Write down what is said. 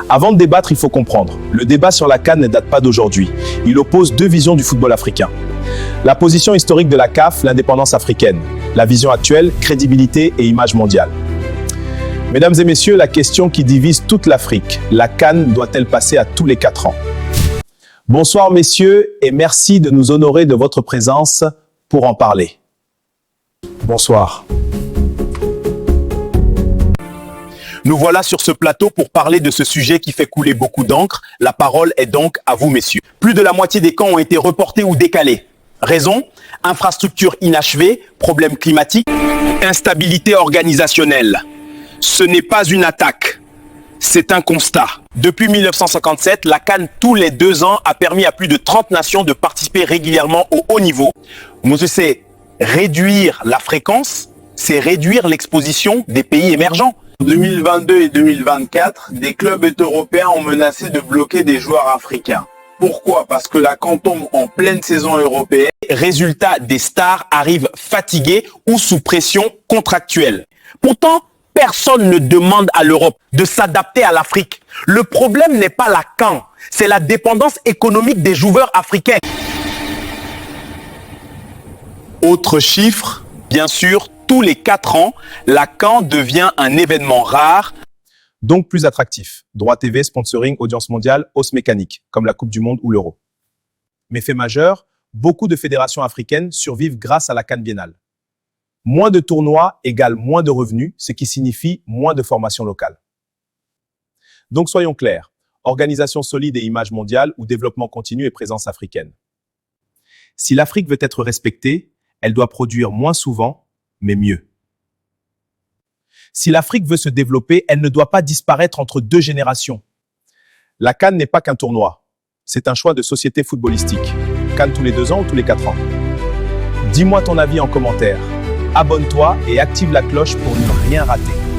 Avant de débattre, il faut comprendre. Le débat sur la CAN ne date pas d'aujourd'hui. Il oppose deux visions du football africain. La position historique de la CAF, l'indépendance africaine. La vision actuelle, crédibilité et image mondiale. Mesdames et messieurs, la question qui divise toute l'Afrique, la CAN doit-elle passer à tous les 4 ans? Bonsoir messieurs et merci de nous honorer de votre présence pour en parler. Bonsoir. Nous voilà sur ce plateau pour parler de ce sujet qui fait couler beaucoup d'encre. La parole est donc à vous, messieurs. Plus de la moitié des camps ont été reportés ou décalés. Raison? Infrastructures inachevées, problèmes climatiques, instabilité organisationnelle. Ce n'est pas une attaque, c'est un constat. Depuis 1957, la CAN tous les 2 ans a permis à plus de 30 nations de participer régulièrement au haut niveau. Monsieur, c'est réduire la fréquence, c'est réduire l'exposition des pays émergents. En 2022 et 2024, des clubs européens ont menacé de bloquer des joueurs africains. Pourquoi? Parce que la CAN tombe en pleine saison européenne. Résultat, des stars arrivent fatigués ou sous pression contractuelle. Pourtant, personne ne demande à l'Europe de s'adapter à l'Afrique. Le problème n'est pas la CAN, c'est la dépendance économique des joueurs africains. Autre chiffre, bien sûr, tous les 4 ans, la CAN devient un événement rare. Donc plus attractif. Droit TV, sponsoring, audience mondiale, hausse mécanique, comme la Coupe du Monde ou l'Euro. Mais fait majeur, beaucoup de fédérations africaines survivent grâce à la CAN biennale. Moins de tournois égale moins de revenus, ce qui signifie moins de formation locale. Donc soyons clairs, organisation solide et image mondiale ou développement continu et présence africaine. Si l'Afrique veut être respectée, elle doit produire moins souvent, mais mieux. Si l'Afrique veut se développer, elle ne doit pas disparaître entre 2 générations. La CAN n'est pas qu'un tournoi, c'est un choix de société footballistique. CAN tous les 2 ans ou tous les 4 ans? Dis-moi ton avis en commentaire. Abonne-toi et active la cloche pour ne rien rater.